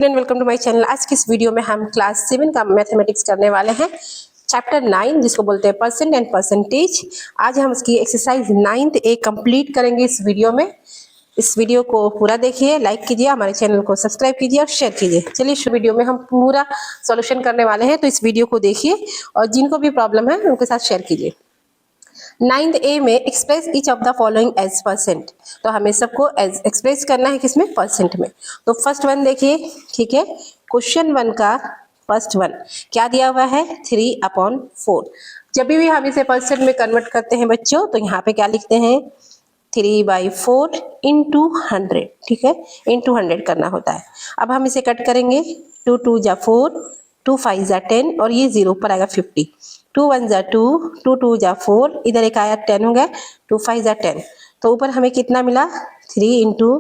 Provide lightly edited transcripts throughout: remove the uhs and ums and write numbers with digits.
Welcome to my channel. आज की इस वीडियो में हम क्लास 7 का मैथमेटिक्स करने वाले हैं, चैप्टर 9 जिसको बोलते हैं परसेंट एंड परसेंटेज। आज हम उसकी एक्सरसाइज 9th ए कंप्लीट करेंगे इस वीडियो में। इस वीडियो को पूरा देखिए, लाइक कीजिए, हमारे चैनल को सब्सक्राइब कीजिए और शेयर कीजिए। चलिए इस वीडियो में हम पूरा सॉल्यूशन करने वाले हैं, तो इस वीडियो को देखिए और जिनको भी प्रॉब्लम है उनके साथ शेयर कीजिए। 9th ए में express each of the following as percent, तो हमें सबको एज एक्सप्रेस करना है किसमें, परसेंट में। तो फर्स्ट वन देखिए, ठीक है, क्वेश्चन 1 का फर्स्ट वन क्या दिया हुआ है, 3/4। जब भी हम इसे परसेंट में कन्वर्ट करते हैं बच्चों, तो यहाँ पे क्या लिखते हैं, 3/4 इंटू 100, ठीक है, इंटू 100 करना होता है। अब हम इसे कट करेंगे, 2 2 जा 4, 2 5 जा 10 और ये 0 पर आएगा 50, 2 1 जा 2, 2 2 जा 4, इधर एक आया 10 हो गया, 2 5 जा 10, तो ऊपर हमें कितना मिला, 3 इंटू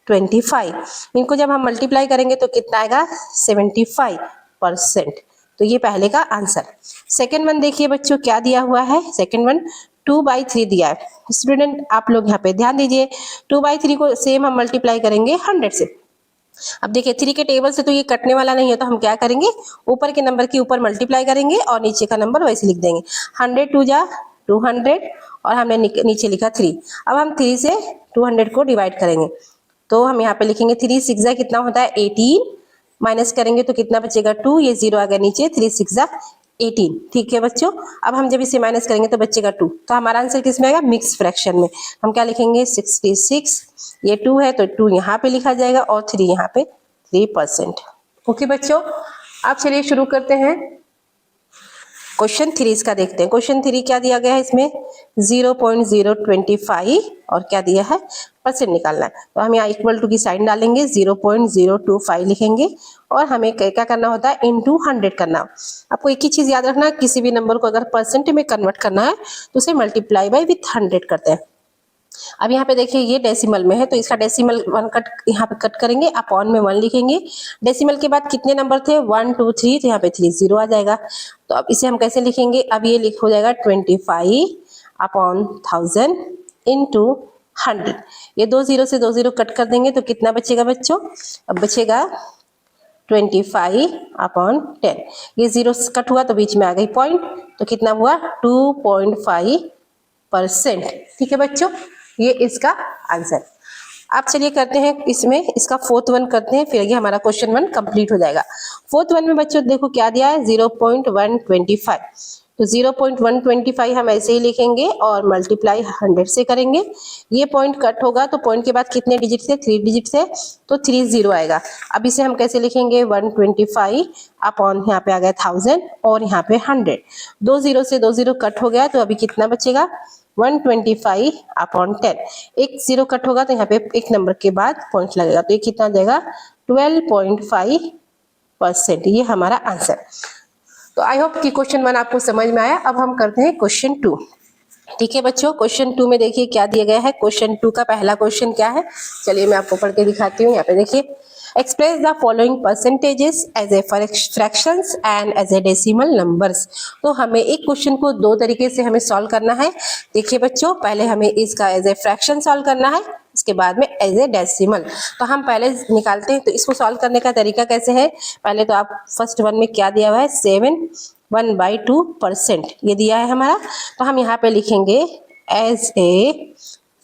25। इनको जब हम मल्टीप्लाई करेंगे तो कितना आएगा, 75%। तो ये पहले का आंसर। सेकेंड वन देखिए बच्चों क्या दिया हुआ है, सेकेंड वन 2/3 दिया है। स्टूडेंट आप लोग यहाँ पे ध्यान दीजिए, 2/3 को सेम हम मल्टीप्लाई करेंगे 100 से। अब देखिए 3 के टेबल से तो ये कटने वाला नहीं है, तो हम क्या करेंगे, ऊपर के नंबर के ऊपर मल्टीप्लाई करेंगे और नीचे का नंबर वैसे लिख देंगे। 100 2 जा 200 और हमने नीचे लिखा 3। अब हम 3 से 200 को डिवाइड करेंगे, तो हम यहाँ पे लिखेंगे 3 6 जा कितना होता है 18, माइनस करेंगे तो कितना बचेगा 2, ये 0 आ गया नीचे, 3 6 जा 18, ठीक है बच्चों। अब हम जब इसे माइनस करेंगे तो बचेगा 2, तो हमारा आंसर किस में आएगा, मिक्स फ्रैक्शन में। हम क्या लिखेंगे 66, ये 2 है तो 2 यहाँ पे लिखा जाएगा और 3 यहाँ पे 3%। ओके बच्चों, आप चलिए शुरू करते हैं। क्वेश्चन 3 इसका देखते हैं। क्वेश्चन 3 क्या दिया गया है, इसमें 0.025 और क्या दिया है, परसेंट निकालना है। तो हम यहाँ इक्वल टू की साइन डालेंगे, 0.025 लिखेंगे और हमें क्या करना होता है, इंटू 100 करना। आपको एक ही चीज याद रखना, किसी भी नंबर को अगर परसेंट में कन्वर्ट करना है तो उसे मल्टीप्लाई बाय विथ 100 करते हैं। अब यहाँ पे देखिए ये डेसिमल में है, तो इसका डेसिमल 1 कट यहाँ पे कट करेंगे, अपॉन में 1 लिखेंगे। डेसिमल के बाद कितने नंबर थे, 1 2 3, तो यहाँ पे 3 0 आ जाएगा। तो अब इसे हम कैसे लिखेंगे, अब ये लिख हो जाएगा 25/1000 इंटू 100। ये 2 0 से 2 0 कट कर देंगे तो कितना बचेगा बच्चों, अब बचेगा 25/10। ये 0 कट हुआ तो बीच में आ गई पॉइंट, तो कितना हुआ 2.5%, ठीक है बच्चों, ये इसका आंसर। आप चलिए करते हैं इसमें, इसका फोर्थ वन करते हैं, फिर ये हमारा क्वेश्चन 1 कंप्लीट हो जाएगा। फोर्थ वन में बच्चों देखो क्या दिया है, 0.125, तो 0.125 हम ऐसे ही लिखेंगे और मल्टीप्लाई 100 से करेंगे। ये पॉइंट कट होगा तो पॉइंट के बाद कितने डिजिट से, 3 डिजिट से, तो 3 0 आएगा। अब इसे हम कैसे लिखेंगे, 125 अपॉन यहाँ पे आ गया 1000 और यहाँ पे 100। 2 0 से 2 0 कट हो गया तो अभी कितना बचेगा, 125/10। एक 0 कट होगा तो यहाँ पे एक नंबर के बाद पॉइंट लगेगा, तो ये कितना देगा 12.5%, ये हमारा आंसर। तो आई होप कि क्वेश्चन 1 आपको समझ में आया। अब हम करते हैं क्वेश्चन 2, ठीक है बच्चों। क्वेश्चन 2 में देखिए क्या दिया गया है। क्वेश्चन 2 का पहला क्वेश्चन क्या है, चलिए मैं आपको पढ़ के दिखाती हूँ। यहाँ पे देखिए, express the following percentages as a fractions and as a decimal numbers. तो हमें एक क्वेश्चन को 2 तरीके से हमें सॉल्व करना है। देखिए बच्चों, पहले हमें इसका एज ए फ्रैक्शन सॉल्व करना है, इसके बाद में एज ए डेसिमल। तो हम पहले निकालते हैं, तो इसको सॉल्व करने का तरीका कैसे है, पहले तो आप फर्स्ट वन में क्या दिया हुआ है, 7 1/2% ये दिया है हमारा, तो हम यहाँ पे लिखेंगे एज ए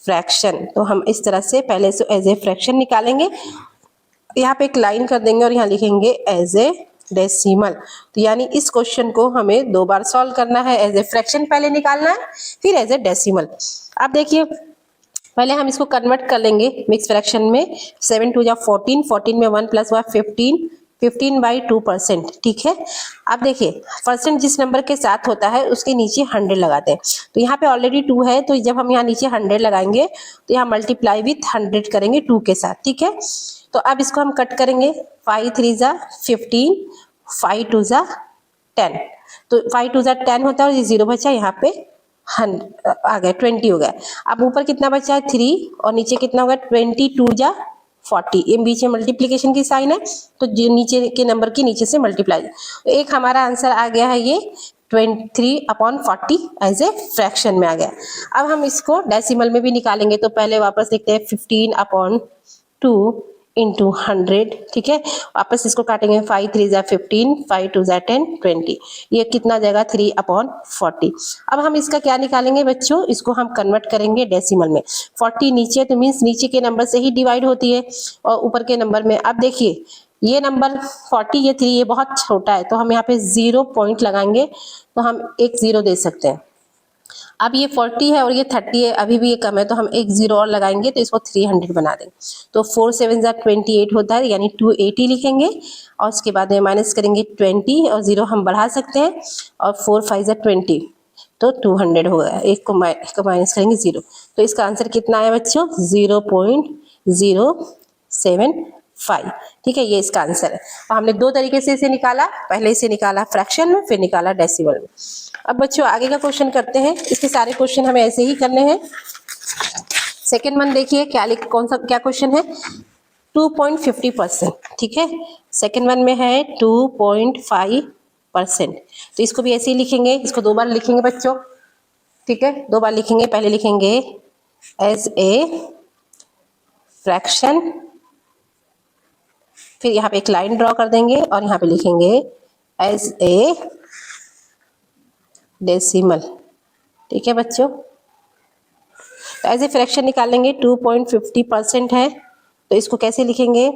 फ्रैक्शन। तो हम इस तरह से पहले से एज ए फ्रैक्शन निकालेंगे, यहाँ पे एक लाइन कर देंगे और यहाँ लिखेंगे एज ए डेसिमल। तो यानी इस क्वेश्चन को हमें 2 बार सॉल्व करना है, एज ए फ्रैक्शन पहले निकालना है, फिर एज ए डेसिमल। अब देखिए पहले हम इसको कन्वर्ट कर लेंगे मिक्स फ्रैक्शन में। 7 2 जा 14, 14 में 1 प्लस हुआ 15, 15/2%, ठीक है। अब देखिए परसेंट जिस नंबर के साथ होता है उसके नीचे 100 लगाते हैं, तो यहाँ पे ऑलरेडी 2 है, तो जब हम यहाँ नीचे 100 लगाएंगे तो यहाँ मल्टीप्लाई विथ 100 करेंगे 2 के साथ, ठीक है। तो अब इसको हम कट करेंगे, 5 3 जा 15, 5 2 जा 10, तो 5 2 जा 10 होता है और ये 0 बचा, यहाँ पे 100 आ गया, 20 हो गया। अब ऊपर कितना बचा है 3 और नीचे कितना होगा 22 जा 40, ये बीच में मल्टीप्लीकेशन की साइन है, तो जो नीचे के नंबर की नीचे से मल्टीप्लाई। तो एक हमारा आंसर आ गया है ये 23/40 एज ए फ्रैक्शन में आ गया। अब हम इसको डेसिमल में भी निकालेंगे, तो पहले वापस लिखते हैं 15/2 इंटू 100, ठीक है। वापस इसको काटेंगे, 5 3 जा 15, 5 2 जा 10, 20, ये कितना जाएगा 3/40। अब हम इसका क्या निकालेंगे बच्चों, इसको हम कन्वर्ट करेंगे डेसिमल में। 40 नीचे तो मीन्स नीचे के नंबर से ही डिवाइड होती है और ऊपर के नंबर में। अब देखिए ये नंबर 40, ये 3, ये बहुत छोटा है तो हम यहाँ पे 0 पॉइंट लगाएंगे तो हम एक 0 दे सकते हैं। अब ये 40 है और ये 30 है, अभी भी ये कम है तो हम एक 0 और लगाएंगे तो इसको 300 बना देंगे। तो 4 7 जा 28 होता है, यानी 280 लिखेंगे और उसके बाद में माइनस करेंगे 20 और 0 हम बढ़ा सकते हैं और 4 5 जा 20 तो 200 हो गया। एक को माइनस करेंगे 0, तो इसका आंसर कितना आया बच्चों 0.075, ठीक है। ये इसका आंसर है। और हमने दो तरीके से इसे निकाला, पहले इसे निकाला फ्रैक्शन में, फिर निकाला डेसिमल में। अब बच्चों आगे का क्वेश्चन करते हैं। इसके सारे क्वेश्चन हमें ऐसे ही करने हैं। सेकेंड वन देखिए क्या क्वेश्चन है, 2.50%, ठीक है। सेकेंड वन में है 2.5%, तो इसको भी ऐसे ही लिखेंगे। इसको दो बार लिखेंगे बच्चों, ठीक है, दो बार लिखेंगे। पहले लिखेंगे एज ए फ्रैक्शन, फिर यहाँ पे एक लाइन ड्रॉ कर देंगे और यहाँ पे लिखेंगे एज ए डेसिमल, ठीक है बच्चों। तो एज ए फ्रैक्शन निकालेंगे, 2.50% है तो इसको कैसे लिखेंगे,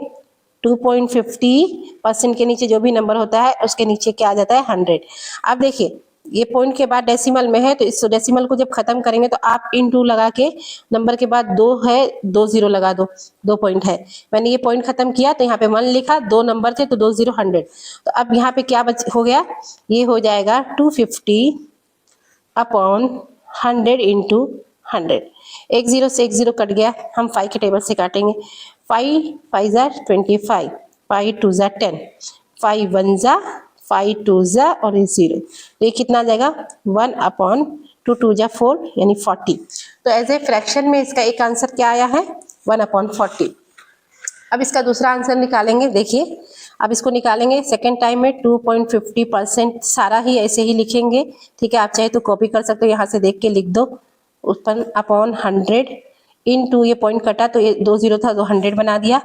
2.50% के नीचे जो भी नंबर होता है उसके नीचे क्या आ जाता है 100। अब देखिए ये पॉइंट के बाद डेसिमल में है तो इस डेसिमल को जब खत्म करेंगे तो आप इनटू लगा के नंबर के बाद 2 है 2 0 लगा दो, 2 पॉइंट है। मैंने ये पॉइंट खत्म किया तो यहाँ पे 1 लिखा, 2 नंबर थे तो 2 0 100। तो अब यहाँ पे क्या हो गया, ये हो जाएगा 250/100 इंटू 100। एक 0 से एक 0 कट गया, हम 5 के टेबल से काटेंगे। 5 5 जा 25, 5 2 जा 10, 5 1 जा 5 2 जा और 0, तो ये कितना आ जाएगा 1/2, 2 जा 4 यानी 40। तो एज ए फ्रैक्शन में इसका एक आंसर क्या आया है 1/40। अब इसका दूसरा आंसर निकालेंगे। देखिए अब इसको निकालेंगे सेकेंड टाइम में 2.50%, सारा ही ऐसे ही लिखेंगे, ठीक है। आप चाहे तो कॉपी कर सकते हो, यहाँ से देख के लिख दो, उत्पन्न अपॉन 100 इंटू, ये पॉइंट कटा तो ये 2 0 था तो 100 बना दिया।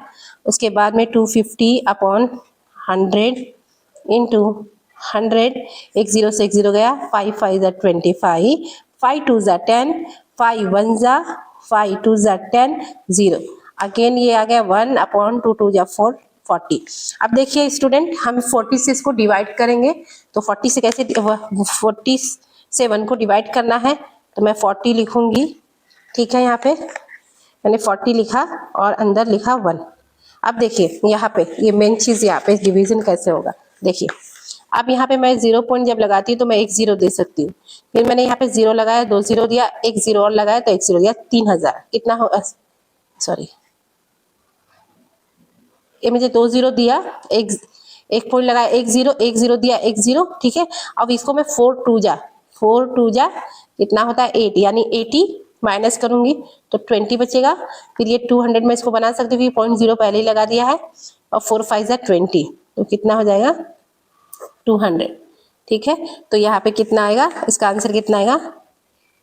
उसके बाद में 250/100 इंटू 100, एक 0 से एक 0 गया, 5 5 जा 25, 5 2 जा 10, 5 1 जा 5 2 जा 10, 0। अगेन ये आ गया 1/2, 2 जा 4, 40। अब देखिए स्टूडेंट, हम 40 से इसको डिवाइड करेंगे तो 40 से कैसे, 40 से 1 को डिवाइड करना है तो मैं 40 लिखूंगी, ठीक है। यहाँ पे मैंने 40 लिखा और अंदर लिखा 1। अब देखिए यहाँ पे ये मेन चीज, यहाँ पे डिवीजन कैसे होगा देखिए। अब यहाँ पे मैं 0 पॉइंट जब लगाती हूँ तो मैं एक 0 दे सकती हूँ, फिर मैंने यहाँ पे 0 लगाया, 2 0 दिया, एक 0 और लगाया तो एक 0 दिया, 3000 कितना हो, सॉरी ये मुझे 2 0 दिया, एक पॉइंट लगाया, एक 0 दिया, एक 0, ठीक है। अब इसको मैं 4 2 जा कितना होता है 8, यानी 80 माइनस करूंगी तो 20 बचेगा। फिर ये 200 में इसको बना सकती हूँ, 0.0 पहले ही लगा दिया है, और 4 5 जा 20 तो कितना हो जाएगा 200, ठीक है। तो यहाँ पे कितना आएगा, इसका आंसर कितना आएगा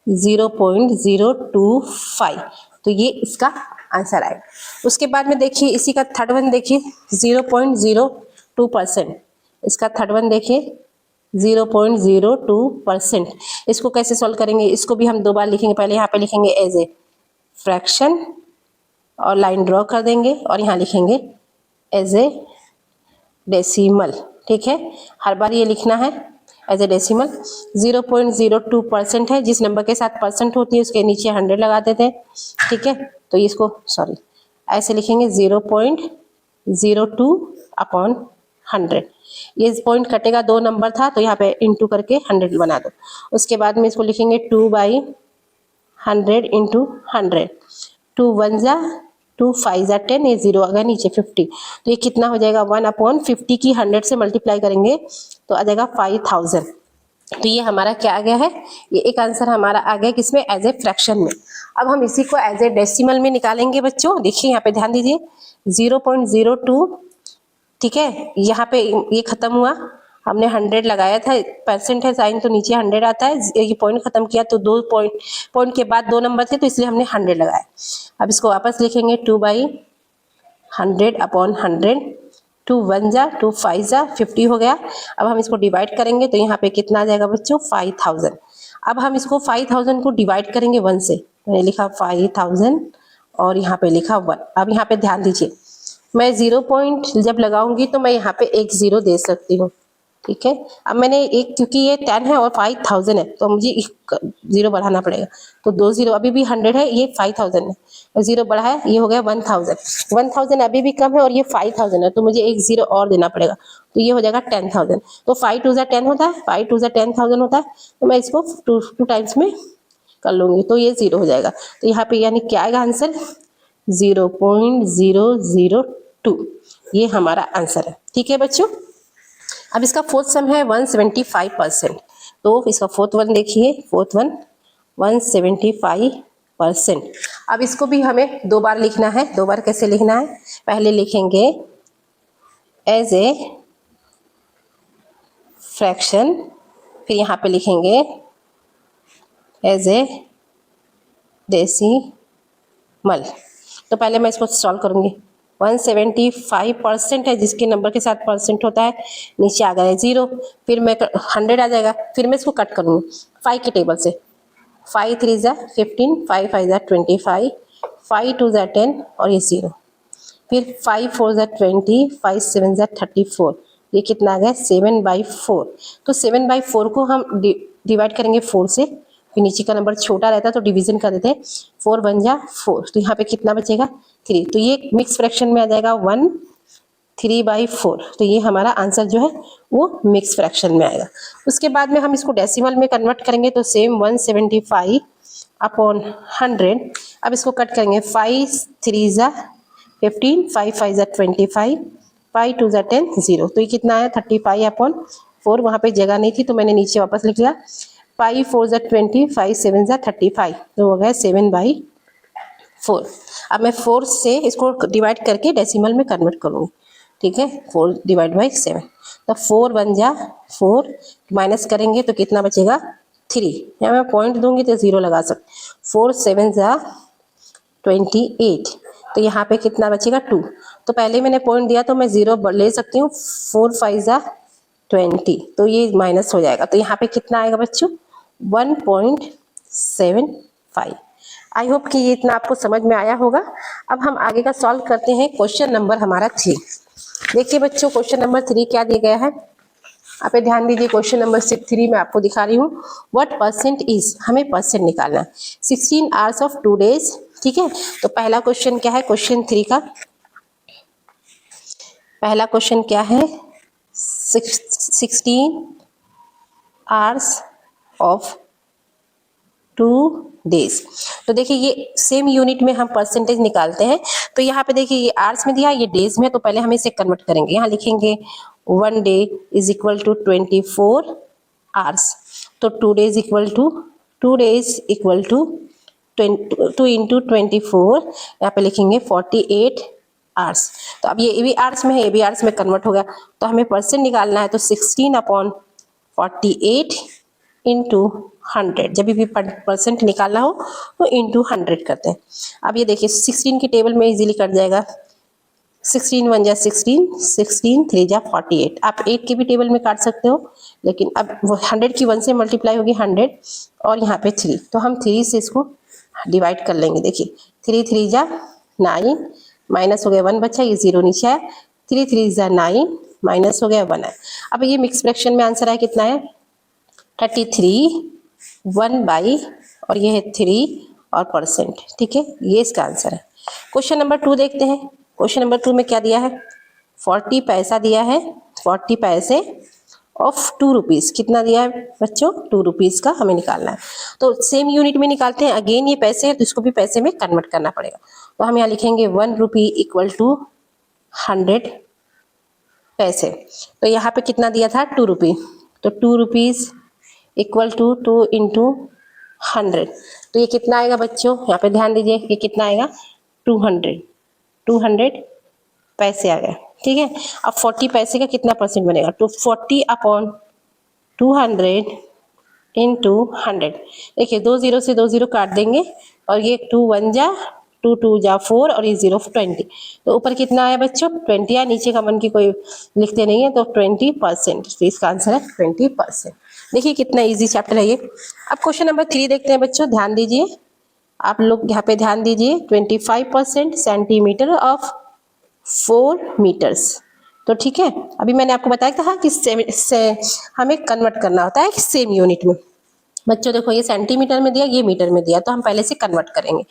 0.025, तो ये इसका आंसर आएगा। उसके बाद में देखिए इसी का थर्ड वन देखिए 0.02%, इसका थर्ड वन देखिए 0.02%। इसको कैसे सॉल्व करेंगे, इसको भी हम दो बार लिखेंगे। पहले यहाँ पे लिखेंगे एज ए फ्रैक्शन और लाइन ड्रॉ कर देंगे और यहाँ लिखेंगे एज ए डेसिमल, ठीक है। हर बार ये लिखना है एज ए डेसिमल। 0.02% है, जिस नंबर के साथ परसेंट होती है उसके नीचे 100 लगा देते हैं, ठीक है। तो इसको ऐसे लिखेंगे 0.02/100। ये पॉइंट कटेगा, 2 नंबर था तो यहाँ पे इंटू करके 100 बना दो। उसके बाद में इसको लिखेंगे 2/100 इंटू 100, 2 1 जा 2 5 जा 10, ये 0 आ गया नीचे 50, तो ये कितना हो जाएगा 1/50 की 100 से मल्टीप्लाई करेंगे तो आ जाएगा 5000। तो ये हमारा क्या आ गया है, ये एक आंसर हमारा आ गया किसमें, एज ए फ्रैक्शन में। अब हम इसी को एज ए डेसिमल में निकालेंगे बच्चों। देखिए यहाँ पे ध्यान दीजिए 0.02, ठीक है। यहाँ पे ये खत्म हुआ, हमने 100 लगाया था, परसेंट है साइन तो नीचे 100 आता है, ये पॉइंट खत्म किया तो 2 पॉइंट के बाद 2 नंबर थे तो इसलिए हमने 100 लगाया। अब इसको वापस लिखेंगे 2/100 100 अपॉन 100, 2 1 जा 2 5 जा 50 हो गया। अब हम इसको डिवाइड करेंगे तो यहाँ पे कितना आ जाएगा बच्चों 5000। अब हम इसको 5000 को डिवाइड करेंगे 1 से, मैंने लिखा 5000 और यहाँ पे लिखा 1। अब यहाँ पे ध्यान दीजिए, मैं 0 पॉइंट जब लगाऊंगी तो मैं यहाँ पे एक 0 दे सकती हूँ, ठीक है। अब मैंने एक, क्योंकि ये 10 है और 5000 है तो मुझे 0 बढ़ाना पड़ेगा, तो 2 0, अभी भी 100 है, ये 5000 है और 0 बढ़ा है, ये हो गया 1000। 1000 अभी भी कम है और ये 5000 है, तो मुझे एक 0 और देना पड़ेगा, तो ये हो जाएगा 10000। तो 5 2 10 होता है, 5 2 10,000 होता है, तो मैं इसको 2 टाइम्स में कर लूंगी तो ये 0 हो जाएगा। तो यहाँ पे यानी क्या आएगा आंसर 0.002, ये हमारा आंसर है, ठीक है बच्चों। अब इसका फोर्थ सम है 175%, तो इसका फोर्थ वन देखिए, फोर्थ वन 175%। अब इसको भी हमें 2 बार लिखना है। 2 बार कैसे लिखना है, पहले लिखेंगे एज ए फ्रैक्शन, फिर यहाँ पे लिखेंगे एज ए डेसिमल। तो पहले मैं इसको सॉल्व करूंगी। 175% है, जिसके नंबर के साथ परसेंट होता है नीचे आ गया 0, फिर मैं 100 आ जाएगा, फिर मैं इसको कट करूंगी 5 के टेबल से। 5 3 जा 15, 5 5 जा 25, 5 2 जा 10 और ये 0, फिर 5 4 जा 20, 5 7 जा 34, ये कितना आ गया 7/4। तो 7/4 को हम डिवाइड करेंगे 4 से, फिर नीचे का नंबर छोटा रहता है तो डिवीजन कर देते हैं, 4 1 जा 4, तो यहाँ पे कितना बचेगा 3, तो ये मिक्स फ्रैक्शन में आ जाएगा 1 3/4। तो ये हमारा आंसर जो है वो मिक्स फ्रैक्शन में आएगा। उसके बाद में हम इसको डेसिमल में कन्वर्ट करेंगे तो सेम 175 अपॉन 100। अब इसको कट करेंगे, 5 3 जा 15, 5 5 जा 25, 5 2 जा 10 0, तो ये कितना आया 35 अपॉन 4। वहाँ पे जगह नहीं थी तो मैंने नीचे वापस लिख लिया, 5 4 जा 20, 5 7 जा 35, तो हो गया 7/4। अब मैं 4 से इसको डिवाइड करके डेसिमल में कन्वर्ट करूँगी, ठीक है। 4 डिवाइड बाई 7, तो 4 1 जा 4, माइनस करेंगे तो कितना बचेगा 3, यहाँ मैं पॉइंट दूंगी तो 0 लगा सकते। 4 7 जा 28, तो यहाँ पे कितना बचेगा 2, तो पहले मैंने पॉइंट दिया तो मैं 0 ले सकती हूँ। 4 5 जा 20, तो ये माइनस हो जाएगा, तो यहाँ पे कितना आएगा बच्चों 1.75। आई होप कि ये इतना आपको समझ में आया होगा। अब हम आगे का सॉल्व करते हैं। क्वेश्चन नंबर हमारा 3, देखिए बच्चों क्वेश्चन नंबर 3 क्या दिया गया है, आप ध्यान दीजिए। क्वेश्चन नंबर 3 में आपको दिखा रही हूँ, व्हाट परसेंट इज, हमें परसेंट निकालना है 16 आवर्स ऑफ 2 डेज, ठीक है। तो पहला क्वेश्चन क्या है, क्वेश्चन 3 का पहला क्वेश्चन क्या है, 16 आवर्स ऑफ 2 डेज। तो देखिए ये सेम यूनिट में हम परसेंटेज निकालते हैं। तो यहाँ पे देखिए ये आवर्स में दिया, ये डेज में, तो पहले हम इसे कन्वर्ट करेंगे। यहाँ लिखेंगे 1 day is equal to 24 hours, तो 2 days equal to 2 days equal to 2 into 24, यहाँ पे लिखेंगे 48 आवर्स। तो अब ये भी आवर्स में है, ये भी आवर्स में कन्वर्ट हो गया, तो हमें परसेंट निकालना है, तो 16 अपॉन 48 इंटू 100, जब भी परसेंट निकालना हो तो इंटू 100 करते हैं। अब ये देखिए 16 की टेबल में इजीली कट जाएगा, 16 1 जा 16, 16 3 जा 48। आप 8 के भी टेबल में काट सकते हो, लेकिन अब वो 100 की 1 से मल्टीप्लाई होगी 100 और यहाँ पे 3, तो हम 3 से इसको डिवाइड कर लेंगे। देखिए 3 3 जा 9, माइनस हो गया 1 बचा, ये 0 नीचे आया, 3 3 जा 9, माइनस हो गया 1 है। अब ये मिक्स फ्रैक्शन में आंसर है कितना है 33 1 बाई, और ये है 3 और परसेंट, ठीक है, ये इसका आंसर है। क्वेश्चन नंबर 2 देखते हैं। क्वेश्चन नंबर 2 में क्या दिया है, 40 पैसा दिया है, 40 पैसे ऑफ 2 रुपीज़, कितना दिया है बच्चों 2 रुपीज़ का हमें निकालना है। तो सेम यूनिट में निकालते हैं, अगेन ये पैसे है तो इसको भी पैसे में कन्वर्ट करना पड़ेगा। तो हम यहाँ लिखेंगे 1 रुपी इक्वल टू 100 पैसे, तो यहाँ पे कितना दिया था 2 रुपी, तो 2 रुपीज़ इक्वल टू 2 इंटू 100, तो ये कितना आएगा बच्चों, यहाँ पे ध्यान दीजिए, ये कितना आएगा 200 पैसे आ गए, ठीक है। अब 40 पैसे का कितना परसेंट बनेगा, तो 40 अपॉन 200 इंटू 100, देखिए 2 0 से 2 0 काट देंगे और ये 2 1 जा 2 2 जा 4 और ये 0 20। तो ऊपर कितना आया बच्चों 20 या नीचे का मन की कोई लिखते नहीं है तो 20%। तो इसका आंसर है 20%। देखिए कितना इजी चैप्टर है ये। अब क्वेश्चन नंबर 3 देखते हैं बच्चों, ध्यान दीजिए आप लोग यहाँ पे, ध्यान दीजिए। 25% सेंटीमीटर ऑफ 4 मीटर्स। तो ठीक है, अभी मैंने आपको बताया था कि हमें कन्वर्ट करना होता है सेम यूनिट में। बच्चों देखो ये सेंटीमीटर में दिया, ये मीटर में दिया, तो हम पहले से कन्वर्ट करेंगे।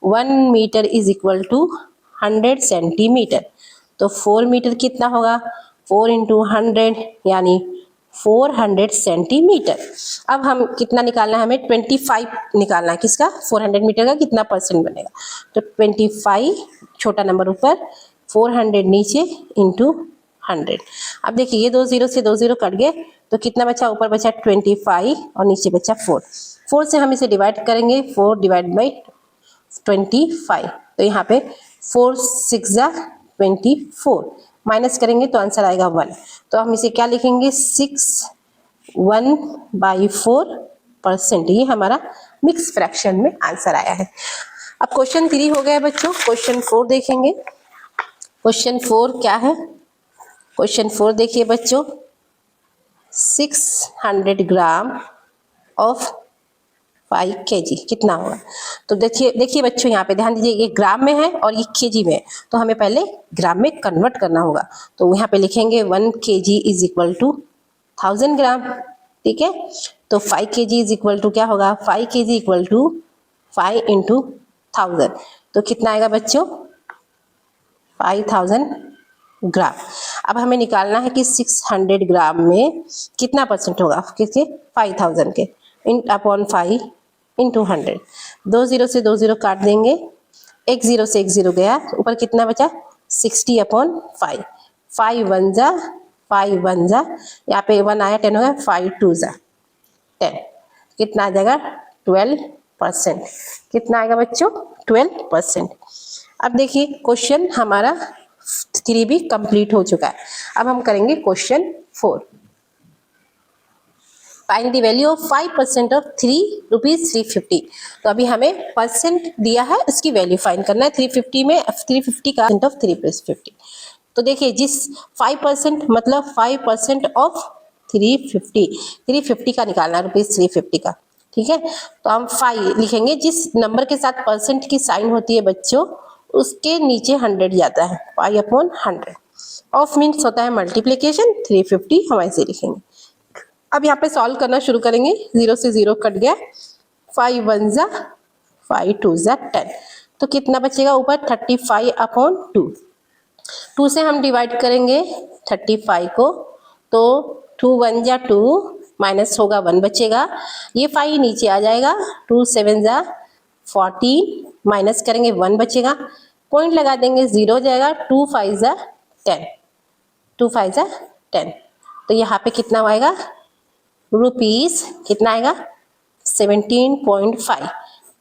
1 metre is equal to 100 centimetre. तो 4 मीटर कितना होगा, 4 इंटू 100 यानी 400 सेंटीमीटर। अब हम कितना निकालना है, हमें 25 निकालना है, किसका 400 मीटर का कितना परसेंट बनेगा। तो 25 छोटा नंबर ऊपर, 400 नीचे इंटू 100। अब देखिए ये 2 0 से 2 0 कट गए, तो कितना बचा, ऊपर बचा 25 और नीचे बचा 4। 4 से हम इसे डिवाइड करेंगे, 4 डिवाइड बाई 25। तो यहाँ पे 4 6 जा 24, माइनस करेंगे तो आंसर आएगा 1। तो हम इसे क्या लिखेंगे, 61/4%। ये हमारा मिक्स फ्रैक्शन में आंसर आया है। अब क्वेश्चन 3 हो गया बच्चों, क्वेश्चन 4 देखेंगे। क्वेश्चन 4 क्या है, क्वेश्चन 4 देखिए बच्चों, 600 ग्राम ऑफ 5 kg कितना होगा। तो देखिए बच्चों यहाँ पे ध्यान दीजिए, ये ग्राम में है और ये kg में है, तो हमें पहले ग्राम में कन्वर्ट करना होगा। तो यहाँ पे लिखेंगे 1 kg is equal to 1000 gram. ठीक है, तो 5 kg इज इक्वल टू क्या होगा, 5 kg इक्वल टू 5 इंटू 1000। तो कितना आएगा बच्चों, 5000 ग्राम। अब हमें निकालना है कि 600 ग्राम में कितना परसेंट होगा, किसके 5000 के, अपॉन 5 इंटू 100। 2 0 से 2 0 काट देंगे, 1 0 से 1 0 गया, ऊपर कितना बचा 60/5। 5 1 जा 5 1 जा, यहाँ पे 1 आया 10 होगा, 5 2 जा 10, कितना आ जाएगा 12%। कितना आएगा बच्चों 12%। अब देखिए क्वेश्चन हमारा 3 भी कंप्लीट हो चुका है। अब हम करेंगे question 4। Find the value of 5% of 3 rupees 350। तो अभी हमें परसेंट दिया है, उसकी वैल्यू फाइंड करना है। 350 में 350 का ऑफ 3 + 50। तो देखिए जिस 5% मतलब 5% ऑफ 350 का निकालना है, रुपीज 350 का। ठीक है, तो हम 5 लिखेंगे, जिस नंबर के साथ परसेंट की साइन होती है बच्चों उसके नीचे 100 जाता है, 5/100। ऑफ मीन्स होता है मल्टीप्लीकेशन, 350 हम ऐसे लिखेंगे। अब यहाँ पे सॉल्व करना शुरू करेंगे, 0 से 0 कट गया, 5 1 जा 5 2 जा 10। तो कितना बचेगा ऊपर 35/2। 2 से हम डिवाइड करेंगे 35 को, तो 2 1 जा 2, माइनस होगा 1 बचेगा, ये 5 नीचे आ जाएगा, 2 7 जा 14, माइनस करेंगे 1 बचेगा, पॉइंट लगा देंगे 0 हो जाएगा, 2 5 जा 10, 2 5 जा 10। तो यहाँ पे कितना आएगा रुपीस, कितना आएगा 17.5।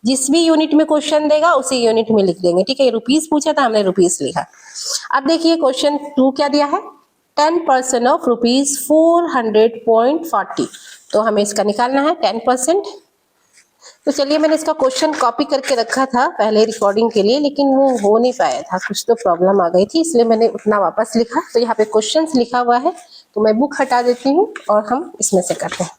जिस भी यूनिट में क्वेश्चन देगा उसी यूनिट में लिख देंगे। ठीक है, रुपीस पूछा था, हमने रुपीस लिखा। अब देखिए क्वेश्चन 2 क्या दिया है, 10% ऑफ रुपीज 400.40। तो हमें इसका निकालना है 10%। तो चलिए, मैंने इसका क्वेश्चन कॉपी करके रखा था पहले रिकॉर्डिंग के लिए, लेकिन वो हो नहीं पाया था, कुछ तो प्रॉब्लम आ गई थी, इसलिए मैंने उतना वापस लिखा। तो यहाँ पे क्वेश्चंस लिखा हुआ है, तो मैं बुक हटा देती हूँ और हम इसमें से करते हैं।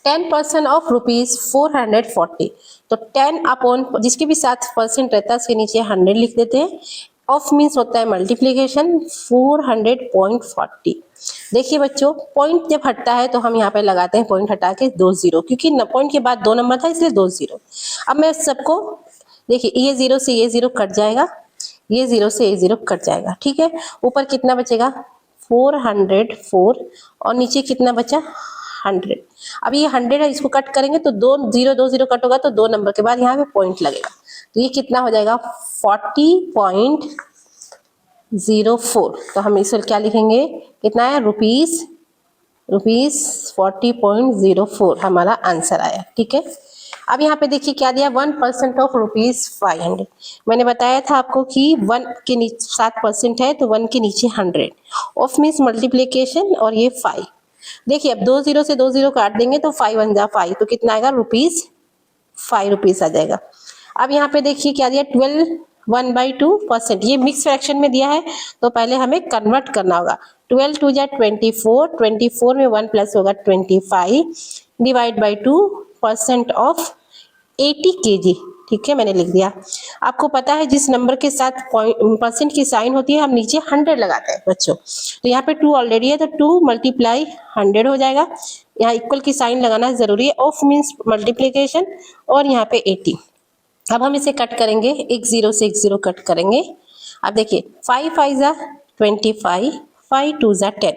10% ऑफ रुपीज 440। तो 10 अपॉन जिसके भी साथ परसेंट रहता है उसके नीचे 100 लिख देते हैं। ऑफ मीन्स होता है मल्टीप्लीकेशन, 400.40। देखिए बच्चों, पॉइंट जब हटता है तो हम यहाँ पे लगाते हैं पॉइंट हटा के 2 0, क्योंकि पॉइंट के बाद 2 नंबर था इसलिए 2 0। अब मैं सबको देखिए, ये 0 से ये 0 कट जाएगा, ये 0 से ये 0 कट जाएगा। ठीक है, ऊपर कितना बचेगा 404 और नीचे कितना बचा 100। अब ये 100 है, इसको कट करेंगे तो 2 0 कट होगा, तो 2 नंबर के बाद यहाँ पे पॉइंट लगेगा, तो ये कितना हो जाएगा 40.04। तो हम इसे क्या लिखेंगे, कितना है रुपीस 40.04 हमारा आंसर आया। ठीक है, अब यहाँ पे देखिए क्या दिया, 1% ऑफ रुपीज 500। मैंने बताया था आपको कि 1 के नीचे 7% है, तो 1 के नीचे 100। ऑफ मीन्स मल्टीप्लीकेशन, और ये 5। देखिए अब 2 0 से 2 0 काट देंगे, तो 5 1 जा 5, तो कितना आएगा रुपीज 5 रुपीज आ जाएगा। अब यहाँ पे देखिए क्या दिया 12 1/2%, ये मिक्स फ्रैक्शन में दिया है तो पहले हमें कन्वर्ट करना होगा। 12 2 जा 24, 24 में 1 प्लस होगा 25 डिवाइड बाई 2% ऑफ 80 kg। ठीक है, मैंने लिख दिया। आपको पता है जिस नंबर के साथ परसेंट की साइन होती है हम नीचे 100 लगाते हैं बच्चों। तो यहाँ पे 2 ऑलरेडी है तो 2 मल्टीप्लाई 100 हो जाएगा। यहाँ इक्वल की साइन लगाना जरूरी है, ऑफ मीन्स मल्टीप्लीकेशन, और यहाँ पे 80। अब हम इसे कट करेंगे, एक जीरो से एक जीरो कट करेंगे। अब देखिए 5 5 जा 25, 5 2 जा 10,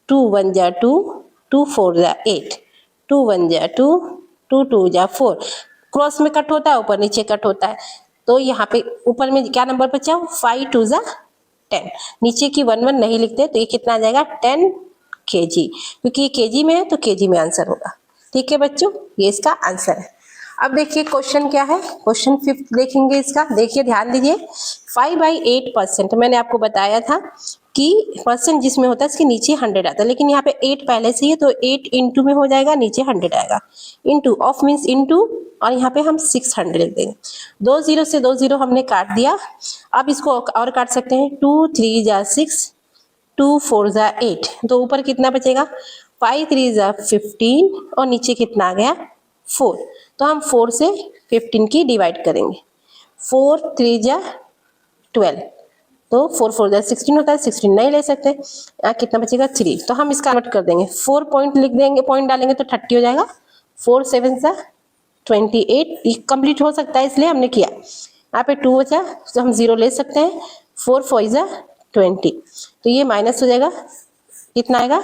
2 1 जा 2, 2 4 जा 8, 2 1 जा 2, 2 2 जा 4। क्रॉस में कट होता है, ऊपर नीचे कट होता है। तो यहाँ पे ऊपर में क्या नंबर बचा, 5 2 जा 10, नीचे की 1 1 नहीं लिखते तो ये कितना आ जाएगा 10 kg, क्योंकि ये kg में है तो kg में आंसर होगा। ठीक है बच्चों, ये इसका आंसर है। अब देखिए क्वेश्चन क्या है, क्वेश्चन 5 देखेंगे इसका। देखिए ध्यान दीजिए, 5/8%, मैंने आपको बताया था कि परसेंट जिसमें होता है इसके नीचे 100 आता है, लेकिन यहाँ पे 8 पहले से ही है तो 8 इंटू में हो जाएगा, नीचे 100 आएगा। इंटू ऑफ मीन्स इंटू, और यहाँ पे हम 600 लिख देंगे। 2 0 से 2 0 हमने काट दिया। अब इसको और काट सकते हैं, 2 3 जा 6, 2 4 जा 8, तो ऊपर कितना बचेगा 5 3 जा 15, और नीचे कितना आ गया 4। तो हम 4 से 15 की डिवाइड करेंगे। 4 3 जा 12, तो 4 4 जा 16 होता है, 16 नहीं ले सकते। यहाँ कितना बचेगा 3, तो हम इसका कन्वर्ट कर देंगे। 4 पॉइंट लिख देंगे, पॉइंट डालेंगे तो 30 हो जाएगा। 4 7 जा 28 कंप्लीट हो सकता है, इसलिए हमने किया। यहाँ पे 2 बचा तो हम 0 ले सकते हैं। 4 4 जा 20, तो ये माइनस हो जाएगा, कितना आएगा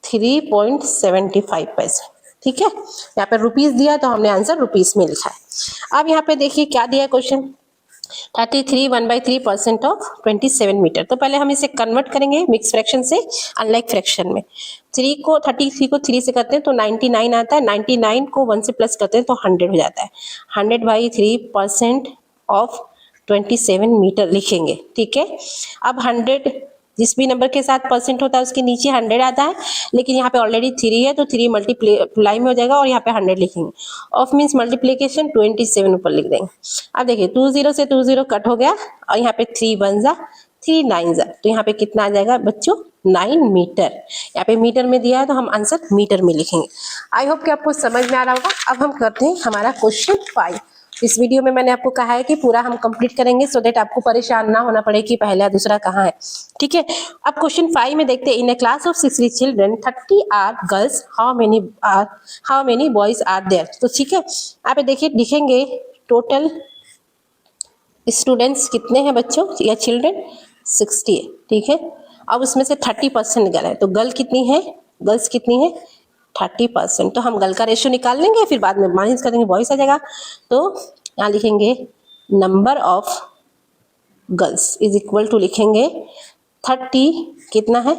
₹3.75 पैसे। ठीक है, यहाँ पे रुपीस दिया तो हमने आंसर रुपीस में लिखा है। अब यहाँ पे देखिए क्या दिया है क्वेश्चन, 33 1/3% ऑफ 27 मीटर। तो पहले हम इसे कन्वर्ट करेंगे मिक्स फ्रैक्शन से अनलाइक फ्रैक्शन में। 33 को 3 से करते हैं तो 99 आता है, 99 को 1 से प्लस करते हैं तो 100 हो जाता है। 100/3% ऑफ 27 मीटर लिखेंगे। ठीक है, अब 100 जिस भी नंबर के साथ परसेंट होता है उसके नीचे 100 आता है, लेकिन यहाँ पे ऑलरेडी 3 है तो 3 मल्टीप्लाई में हो जाएगा, और यहाँ पे 100 लिखेंगे। ऑफ मीन्स मल्टीप्लीकेशन, 27 ऊपर लिख देंगे। अब देखिए 2 0 से 2 0 कट हो गया, और यहाँ पे 3 1 जा 3 9 जा, तो यहाँ पे कितना आ जाएगा बच्चों 9 मीटर। यहाँ पे मीटर में दिया है तो हम आंसर मीटर में लिखेंगे। आई होप कि आपको समझ में आ रहा होगा। अब हम करते हैं हमारा क्वेश्चन 5। इस वीडियो में मैंने आपको कहा है कि पूरा हम कंप्लीट करेंगे सो दैट आपको परेशान ना होना पड़े कि पहला दूसरा कहाँ है। ठीक है, अब क्वेश्चन 5 में देखते हैं, in a class of 60 children 30 are girls, how many boys are there. तो ठीक है, आप देखिए लिखेंगे टोटल स्टूडेंट्स कितने हैं बच्चों या चिल्ड्रन 60 है। ठीक है, अब उसमें से 30% गर्ल है, तो गर्ल कितनी है, गर्ल्स कितनी है 30%। तो हम गर्ल का रेशियो निकाल लेंगे, फिर बाद में माइनस कर देंगे, बॉयज आ जाएगा। तो यहाँ लिखेंगे number of girls is equal to लिखेंगे 30 कितना है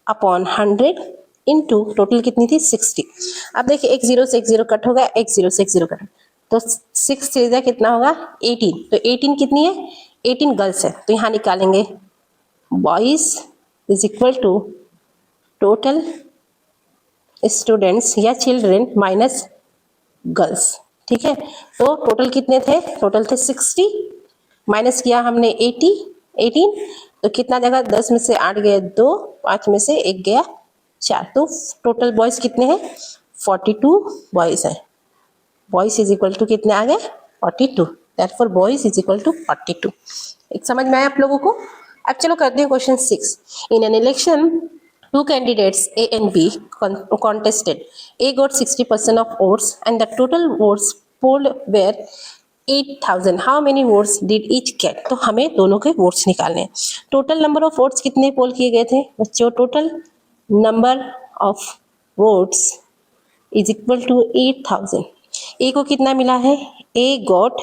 अपॉन 100 इंटू टोटल कितनी थी 60। अब देखिए एक जीरो से एक जीरो कट होगा, एक जीरो से एक जीरो कट, तो 6 से कितना होगा 18, तो 18 कितनी है 18 गर्ल्स है, तो यहाँ निकालेंगे boys is equal to total students या चिल्ड्रन माइनस गर्ल्स। ठीक है, तो टोटल कितने थे, टोटल थे 60, माइनस किया हमने 18, तो कितना जगह 10 में से 8 गए 2, 5 में से 1 गया 4, तो टोटल बॉयज कितने हैं 42 बॉयज हैं। बॉयज इज इक्वल टू कितने आ गए 42, therefore boys is equal to 42। एक समझ में आया आप लोगों को। अब चलो करते हैं question 6। In an election two candidates A and B contested. A got 60% of votes and the total votes polled were 8,000. How many votes did each get? तो हमें दोनों के वोट्स निकालने हैं। टोटल नंबर ऑफ वोट्स कितने पोल किए गए थे बच्चों, total number of votes is equal to 8,000। A को कितना मिला है, ए गॉट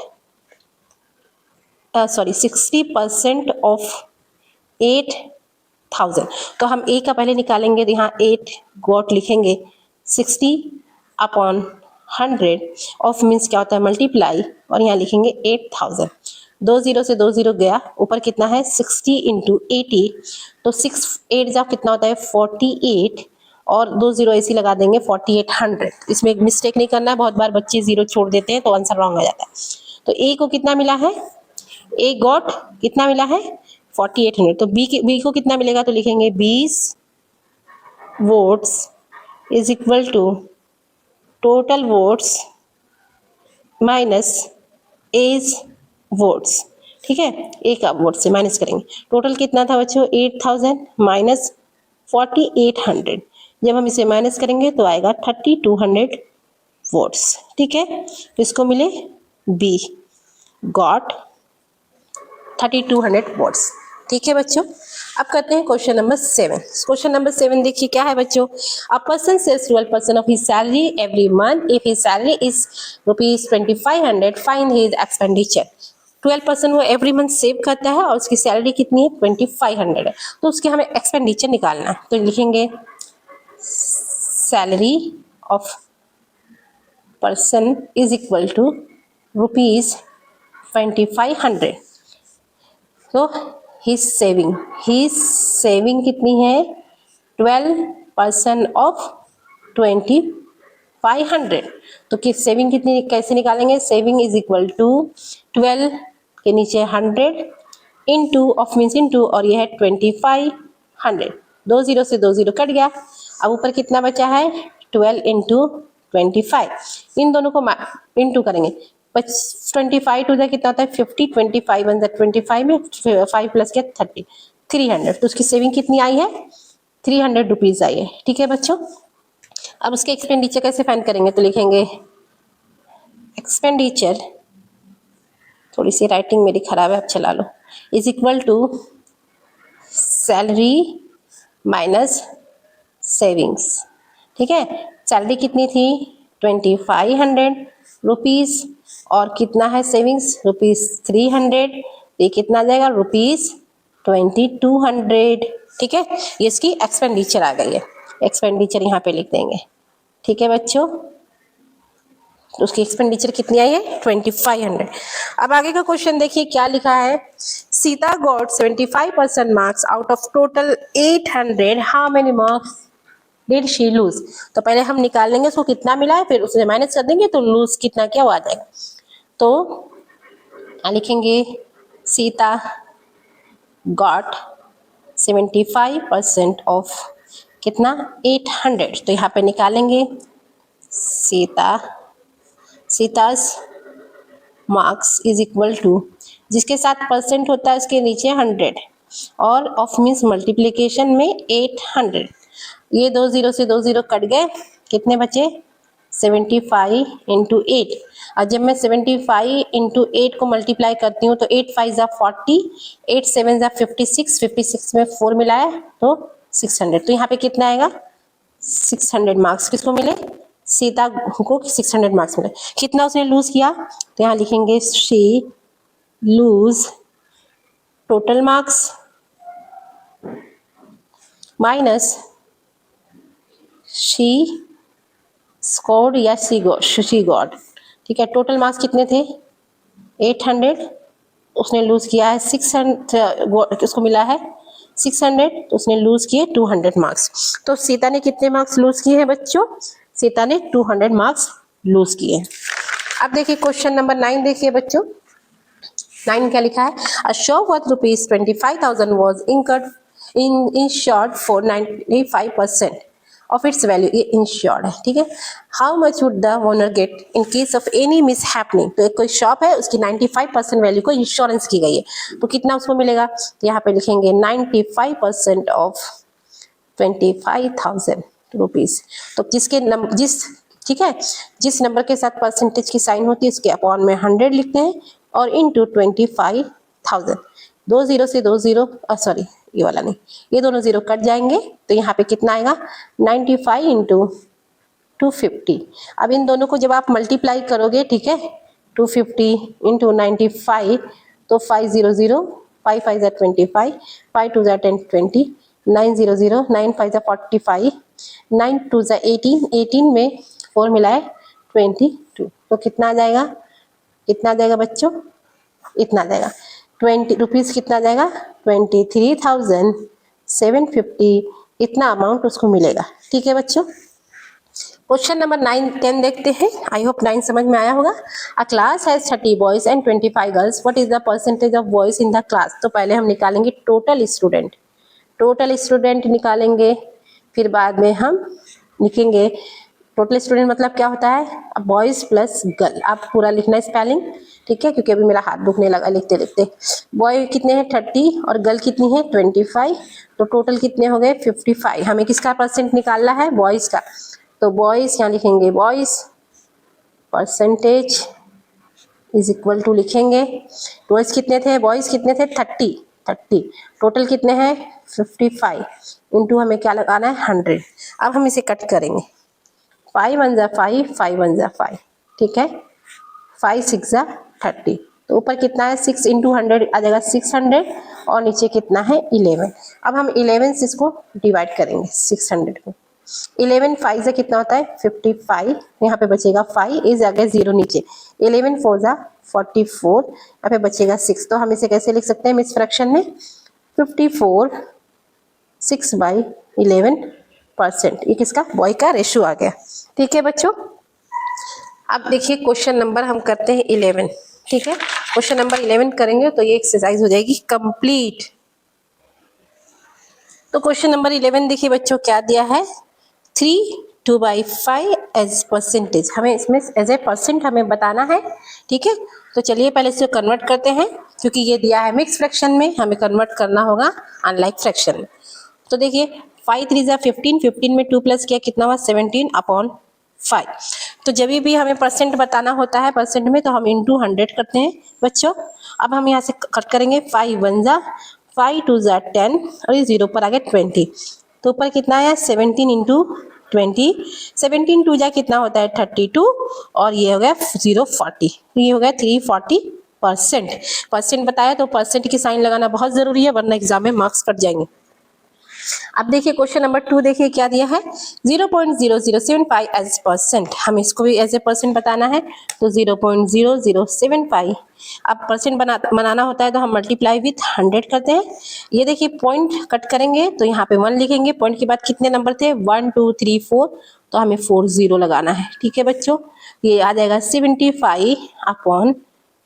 60% ऑफ 8,000, तो हम ए का पहले निकालेंगे, तो यहाँ 8 गॉट लिखेंगे 60 अपॉन 100 ऑफ मीन्स क्या होता है मल्टीप्लाई, और यहाँ लिखेंगे 8,000। 2 0 से 2 0 गया, ऊपर कितना है 60 इंटू 80, तो 6 8 जा कितना होता है 48, और 2 जीरो ऐसी लगा देंगे 4800। इसमें एक मिस्टेक नहीं करना है, बहुत बार बच्चे जीरो छोड़ देते हैं तो आंसर रॉन्ग आ जाता है। तो ए को कितना मिला है, ए गॉट कितना मिला है 4800। तो बी को कितना मिलेगा, तो लिखेंगे 20 votes is equal to total votes minus A's votes. ठीक है, ए का वोट से माइनस करेंगे। टोटल कितना था बच्चों 8000 माइनस 4800। जब हम इसे माइनस करेंगे तो आएगा 3200 वोट्स। ठीक है, तो इसको मिले बी गॉट 3200 वोट्स। ठीक है बच्चों, अब करते हैं क्वेश्चन नंबर 7। क्वेश्चन नंबर 7 देखिए क्या है बच्चों। A person saves 12% of his salary every month. If his salary is ₹2500, find his expenditure. 12% वो एवरी मंथ सेव करता है और उसकी सैलरी कितनी है 2500 है, तो उसके हमें एक्सपेंडिचर निकालना है। तो लिखेंगे salary of person is equal to ₹2500। तो हिज सेविंग कितनी है 12% ऑफ 2500। तो किस सेविंग कितनी कैसे निकालेंगे, सेविंग इज इक्वल टू 12 के नीचे 100 इंटू ऑफ मीन्स इंटू और ये है 2500। 2 जीरो से 2 जीरो कट गया। अब ऊपर कितना बचा है 12 इंटू 25। इन दोनों को इंटू करेंगे 25 टू कितना होता है 50, 25 वन 25 में 5 प्लस क्या 30, 300। तो उसकी सेविंग कितनी आई है 300 रुपीज आई है। ठीक है बच्चों, अब उसके एक्सपेंडिचर कैसे फाइंड करेंगे, तो लिखेंगे एक्सपेंडिचर, थोड़ी सी राइटिंग मेरी खराब है, अब चला लो, is equal to salary minus savings. ठीक है, सैलरी कितनी थी 2500 रुपीज और कितना है सेविंग्स ₹300। ये कितना आ जाएगा ₹2200। ठीक है, ये इसकी एक्सपेंडिचर आ गई है, एक्सपेंडिचर यहाँ पे लिख देंगे। ठीक है बच्चों, तो उसकी एक्सपेंडिचर कितनी आई है 2500। अब आगे का क्वेश्चन देखिए क्या लिखा है। Sita got 75% marks out of total 800, how many marks did she lose. तो पहले हम निकाल लेंगे उसको कितना मिला है, फिर उससे माइनस कर देंगे तो लूज कितना क्या आ जाएगा। तो लिखेंगे सीता गॉट 75% ऑफ कितना 800। तो यहाँ पे निकालेंगे सीतास मार्क्स इज इक्वल टू, जिसके साथ परसेंट होता है उसके नीचे 100 और ऑफ मीन्स मल्टीप्लीकेशन में 800। ये 2 जीरो से 2 जीरो कट गए, कितने बचे 75 इंटू 8। और जब मैं 75 इंटू 8 को मल्टीप्लाई करती हूँ तो 8 5 ज़ा 40, 8 7 ज़ा 56, 56 में 4 मिलाया तो 600। तो यहाँ पे कितना आएगा 600 मार्क्स किसको मिले, सीता को 600 मार्क्स मिले। कितना उसने लूज किया, तो यहाँ लिखेंगे she lose total marks minus she scored या शी गॉट। ठीक है, टोटल मार्क्स कितने थे 800, उसने लूज किया है 600, उसको मिला है 600, तो उसने लूज किए 200 मार्क्स। तो सीता ने कितने मार्क्स लूज किए हैं बच्चों, सीता ने 200 मार्क्स लूज किए। अब देखिए क्वेश्चन नंबर 9 देखिए बच्चों। 9 क्या लिखा है, a shop worth ₹25,000 was insured for 95% of its value। ये इंश्योर्ड है। ठीक है, how much would the owner get in case of any mishappening. तो एक कोई शॉप है उसकी 95% वैल्यू को इंश्योरेंस की गई है, तो कितना उसको मिलेगा, तो यहाँ पे लिखेंगे 95% ऑफ 25,000 रुपीज। तो ठीक है, जिस नंबर के साथ परसेंटेज की साइन होती है उसके अपॉन में 100 लिखते हैं और इंटू 25,000। 2 जीरो से 2 जीरो, सॉरी ये वाला नहीं, ये दोनों जीरो कट जाएंगे तो यहाँ पे कितना आएगा 95 इंटू 250। अब इन दोनों को जब आप मल्टीप्लाई करोगे, ठीक है, 250 इंटू 95 तो 500, 5 5 ज़ा 25, 5 2 ज़ा 10 20, 900, 9 5 ज़ा 45, 9 2 ज़ा 18, 18 में 4 मिलाए 22। तो कितना आ जाएगा बच्चों, इतना आ जाएगा 20 रुपीज़, कितना आ जाएगा 23,750 इतना अमाउंट उसको मिलेगा। ठीक है बच्चों, क्वेश्चन नंबर 9 10 देखते हैं। आई होप 9 समझ में आया होगा। अ class has 30 boys and 25 girls, what is the percentage of boys in the class. तो पहले हम निकालेंगे टोटल स्टूडेंट, टोटल स्टूडेंट निकालेंगे, फिर बाद में हम लिखेंगे टोटल स्टूडेंट मतलब क्या होता है, बॉयज प्लस गर्ल। आप पूरा लिखना है स्पेलिंग, ठीक है, क्योंकि अभी मेरा हाथ दुखने लगा लिखते लिखते। बॉय कितने हैं 30 और गर्ल कितनी है 25, तो टोटल कितने हो गए 55। हमें किसका परसेंट निकालना है, बॉयज का। तो बॉयज यहाँ लिखेंगे boys percentage is equal to लिखेंगे, बॉयज कितने थे, बॉयज कितने थे 30, टोटल कितने हैं 55, इंटू हमें क्या लगाना है 100। अब हम इसे कट करेंगे, 5 1 जा 5, 5 1 जा 5, ठीक है, 5 6 जा 30, तो ऊपर कितना है 6 इंटू 100 आ जाएगा 600, और नीचे कितना है 11। अब हम 11 से इसको डिवाइड करेंगे 600 को। 11 5 से कितना होता है 55, यहाँ पे बचेगा 5, इस जगह 0 नीचे, 11 4 जा 44, यहाँ पे बचेगा 6। तो हम इसे कैसे लिख सकते हैं मिस फ्रैक्शन में, 54 6/11%। ये किसका, बॉय का रेशियो आ गया। ठीक है बच्चों, अब देखिए क्वेश्चन नंबर हम करते हैं 11। ठीक है, क्वेश्चन नंबर 11 करेंगे तो ये एक्सरसाइज हो जाएगी कंप्लीट। तो क्वेश्चन नंबर 11 देखिए बच्चों क्या दिया है, 3 2/5 एज परसेंटेज, हमें इसमें एज ए परसेंट हमें बताना है। ठीक है, तो चलिए पहले इसे कन्वर्ट करते हैं, क्योंकि ये दिया है मिक्स फ्रैक्शन में, हमें कन्वर्ट करना होगा अनलाइक फ्रैक्शन में। तो देखिए 5 3 जा 15, 15 में 2 प्लस किया कितना हुआ 17/5। तो जब भी हमें परसेंट बताना होता है परसेंट में, तो हम इंटू 100 करते हैं बच्चों। अब हम यहाँ से कट करेंगे, 5 1 जा 5 2 जा 10, और ये 0 पर आ गया 20, तो ऊपर कितना आया 17 इंटू 20, 17 2 जा कितना होता है 32, और ये हो गया 040, ये हो गया 340%। परसेंट बताया तो परसेंट की साइन लगाना बहुत जरूरी है, वरना एग्जाम में मार्क्स कट जाएंगे। अब देखिए क्वेश्चन नंबर 2 देखिए क्या दिया है, 0.0075 एज परसेंट, हम इसको भी एज ए परसेंट बताना है, तो 0.0075। अब परसेंट बनाना होता है तो हम मल्टीप्लाई विथ 100 करते हैं। ये देखिए पॉइंट कट करेंगे तो यहाँ पे 1 लिखेंगे, पॉइंट के बाद कितने नंबर थे 1 2 3 4, तो हमें 40 लगाना है। ठीक है बच्चों, ये आ जाएगा 75 अपॉन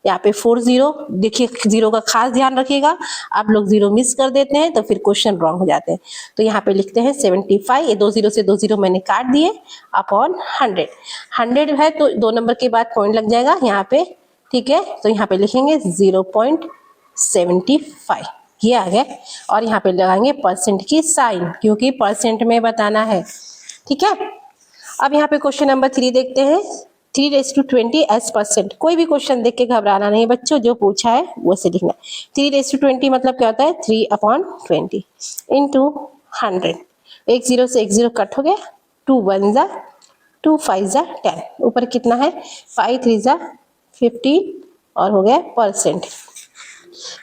यहाँ पे 40। देखिए 0 का खास ध्यान रखिएगा, आप लोग 0 मिस कर देते हैं तो फिर क्वेश्चन रॉन्ग हो जाते हैं। तो यहाँ पे लिखते हैं 75, ये 2 0 से 2 0 मैंने काट दिए, अपॉन 100। 100 है तो 2 नंबर के बाद पॉइंट लग जाएगा यहाँ पे। ठीक है, तो यहाँ पे लिखेंगे 0.75, ये आ गया, और यहाँ पे लगाएंगे परसेंट की साइन, क्योंकि परसेंट में बताना है। ठीक है, अब यहाँ पे क्वेश्चन नंबर 3 देखते हैं, 3/20 एज परसेंट। कोई भी क्वेश्चन देख के घबराना नहीं बच्चों, जो पूछा है वो से लिखना। 3/20 मतलब क्या होता है 3/20 इंटू 100, 1 0 से 1 0 कट हो गया, 2 1 जा 2 5 जा 10, ऊपर कितना है 5 3 जा 15, और हो गया परसेंट।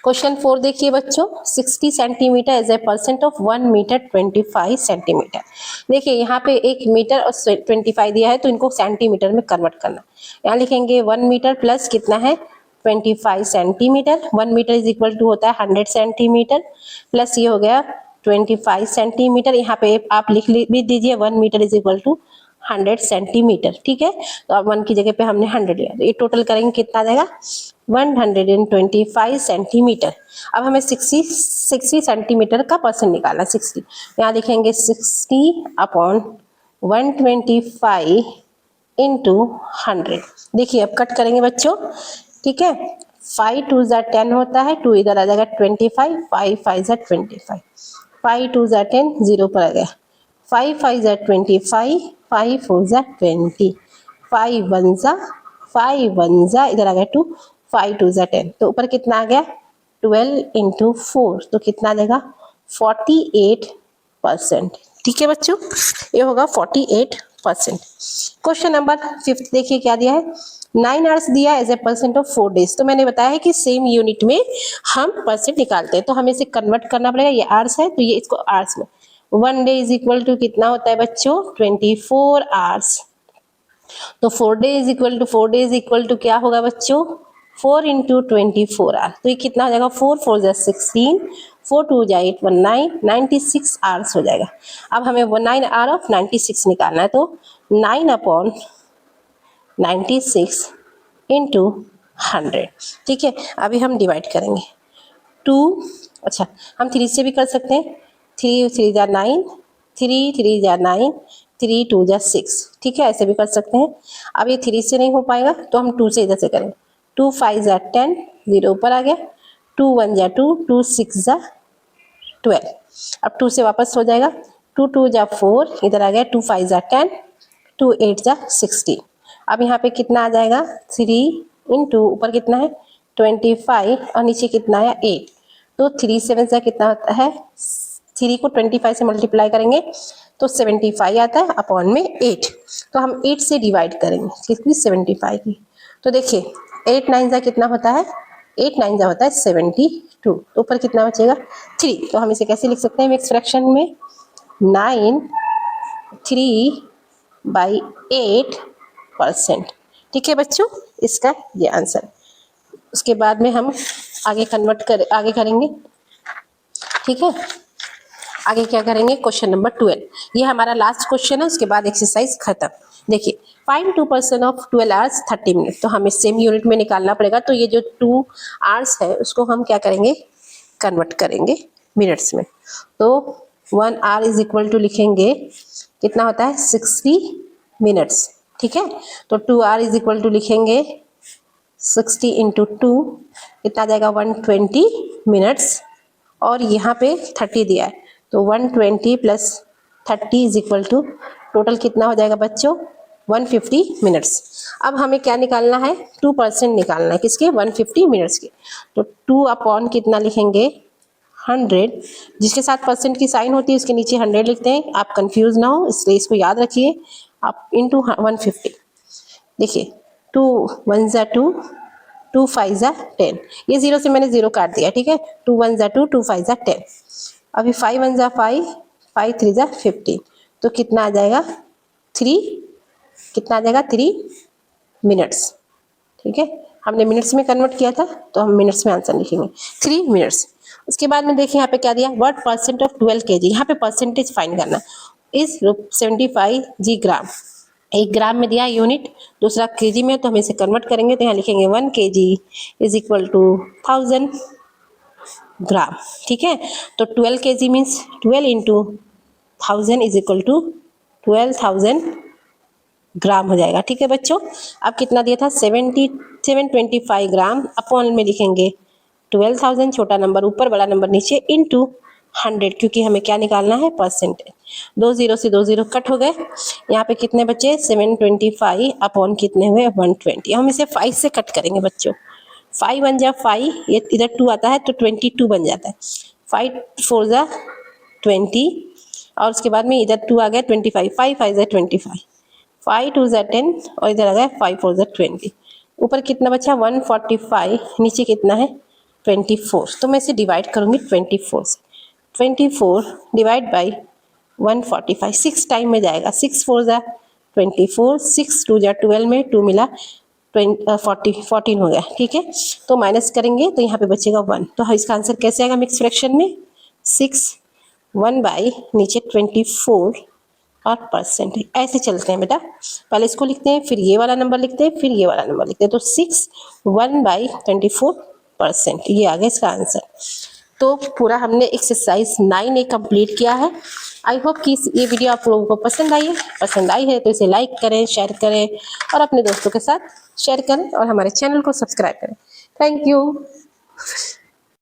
क्वेश्चन 4 देखिए बच्चों, 60 centimetre as a percent of 1 metre 25 centimetre. देखिए यहाँ पे 1 मीटर और 25 दिया है, तो इनको सेंटीमीटर में कन्वर्ट करना। यहाँ लिखेंगे 1 मीटर प्लस कितना है 25 centimetre, 1 metre is equal to होता है 100 सेंटीमीटर, प्लस ये हो गया 25 सेंटीमीटर। यहाँ पे आप लिख भी दीजिए 1 metre is equal to 100 centimetre. ठीक है, तो अब 1 की जगह पे हमने 100 लिया, तो ये टोटल करेंगे कितना आ जाएगा 125 सेंटीमीटर। अब हमें 60 सेंटीमीटर का परसेंट निकालना, 60 यहाँ लिखेंगे 60/125 इंटू 100। देखिए अब कट करेंगे बच्चों। ठीक है, 5 2 जा 10 होता है, 2 इधर आ जाएगा 25, 5 5 जा 25, 5 2 जा 10, 0 पर आ गया, 5 5 जा 25, 5 4 जा 20, 5 1 जा 5 1 जा इधर आ गया 2, 5 2 जा 10, तो ऊपर कितना आ गया 12 इंटू 4, तो कितना आ जाएगा 48%। ठीक है बच्चों, ये होगा 48%। क्वेश्चन नंबर 5 देखिए क्या दिया है, 9 आवर्स दिया as a percent of 4 days. तो मैंने बताया है कि सेम यूनिट में हम परसेंट निकालते हैं, तो हमें इसे कन्वर्ट करना पड़ेगा। ये आवर्स है तो ये इसको आवर्स में, 1 डे इज इक्वल टू कितना होता है बच्चों 24 आवर्स। तो 4 day is equal to 4 days equal to क्या होगा बच्चों 4 इंटू 24 आवर, तो ये कितना हो जाएगा 4 4 जा 16, 4 2 जा 8 1 9, 96 आवर्स हो जाएगा। अब हमें 9 आवर ऑफ 96 निकालना है, तो 9/96 इंटू 100। ठीक है, अभी हम डिवाइड करेंगे। 2, अच्छा हम 3 से भी कर सकते हैं। 3 3 जा 9, 3 3 जा 9, 3 2 जा 6। ठीक है, ऐसे भी कर सकते हैं। अब ये 3 से नहीं हो पाएगा तो हम 2 से इधर से करेंगे। 2 5 जा 10, 0 ऊपर आ गया। 2 1 जा 2, 2 6 जा 12। अब 2 से वापस हो जाएगा। 2 2 जा 4, इधर आ गया। 2 5 जा 10, 2 8 जा 16। अब यहाँ पे कितना आ जाएगा, 3 इंटू ऊपर कितना है 25 और नीचे कितना है 8। तो 3 7 से कितना होता है, 3 को 25 से मल्टीप्लाई करेंगे तो 75 आता है अपॉन में 8। तो हम 8 से डिवाइड करेंगे किसकी, 75 की। तो देखिए 8 9 जा कितना होता है, 8 9 जा होता है 72। तो ऊपर कितना बचेगा 3। तो हम इसे कैसे लिख सकते हैं मिक्स फ्रैक्शन में, 9 3/8%। ठीक है बच्चों, इसका ये आंसर। उसके बाद में हम आगे करेंगे। ठीक है, आगे क्या करेंगे, क्वेश्चन नंबर 12। ये हमारा लास्ट क्वेश्चन है, उसके बाद एक्सरसाइज खत्म। देखिए फाइंड 2% ऑफ 12 आवर्स 30 मिनट। तो हमें सेम यूनिट में निकालना पड़ेगा। तो ये जो 2 आवर्स है उसको हम क्या करेंगे, कन्वर्ट करेंगे मिनट्स में। तो 1 आवर इज इक्वल टू लिखेंगे कितना होता है 60 मिनट्स। ठीक है, तो 2 आवर इज इक्वल टू लिखेंगे 60 इंटू 2, कितना आ जाएगा 120 मिनट्स। और यहाँ पे 30 दिया है, तो 120 plus 30 is equal to total कितना हो जाएगा बच्चों 150 मिनट्स। अब हमें क्या निकालना है, 2% निकालना है किसके, 150 मिनट्स के। तो 2 अपॉन कितना लिखेंगे 100, जिसके साथ परसेंट की साइन होती है उसके नीचे 100 लिखते हैं। आप कंफ्यूज ना हो इसलिए इसको याद रखिए आप, इंटू 150। देखिए 2 1 जा 2, 2 5 जा 10। ये 0 से मैंने 0 काट दिया। ठीक है, 2 1 जा 2, 2 5 जा 10। अभी 5 1 जा 5, 5 3 जा 15। तो कितना आ जाएगा 3, कितना आ जाएगा 3 मिनट्स। ठीक है, हमने मिनट्स में कन्वर्ट किया था तो हम मिनट्स में आंसर लिखेंगे 3 मिनट्स। उसके बाद में देखिए यहाँ पे क्या दिया, व्हाट परसेंट ऑफ 12 kg। यहाँ पे परसेंटेज फाइंड करना इस 75 जी ग्राम। एक ग्राम में दिया यूनिट, दूसरा केजी में, तो हम इसे कन्वर्ट करेंगे तो यहाँ लिखेंगे 1 kg is equal to 1000 gram. ठीक है, तो 12 kg means 12 into 1000 is equal to 12,000 gram हो जाएगा। ठीक है बच्चों, अब कितना दिया था 725 ग्राम, अपॉन में लिखेंगे 12,000, छोटा नंबर ऊपर बड़ा नंबर नीचे, इंटू 100, क्योंकि हमें क्या निकालना है परसेंटेज। 2 0 से 2 0 कट हो गए। यहाँ पे कितने बचे 725 अपॉन कितने हुए 120। हम इसे 5 से कट करेंगे बच्चों। 5 1 जा 5, ये इधर 2 आता है तो 22 बन जाता है। 5 4 जा 20 और उसके बाद में इधर 2 आ गया 25, 5 5 जा 25, 5 2 जा 10 और इधर आ गया 5 4 जा 20। ऊपर कितना बचा 145, नीचे कितना है 24। तो मैं इसे डिवाइड करूँगी 24 से। 24 डिवाइड बाई 145, 6 टाइम में जाएगा। 6 4 जा 24, 6 2 जा 12 में 2 मिला 14 हो गया। ठीक है, तो माइनस करेंगे तो यहाँ पे बचेगा 1। तो इसका आंसर कैसे आएगा मिक्स फ्रैक्शन में 6 1 बाई नीचे 24 और परसेंट। ऐसे चलते हैं बेटा, पहले इसको लिखते हैं फिर ये वाला नंबर लिखते हैं फिर ये वाला नंबर लिखते हैं। तो 6 1 बाई 24%, ये आ गया इसका आंसर। तो पूरा हमने एक्सरसाइज 9 कंप्लीट किया है। आई होप कि ये वीडियो आप लोगों को पसंद आई है तो इसे लाइक करें, शेयर करें और अपने दोस्तों के साथ शेयर करें और हमारे चैनल को सब्सक्राइब करें। Thank you.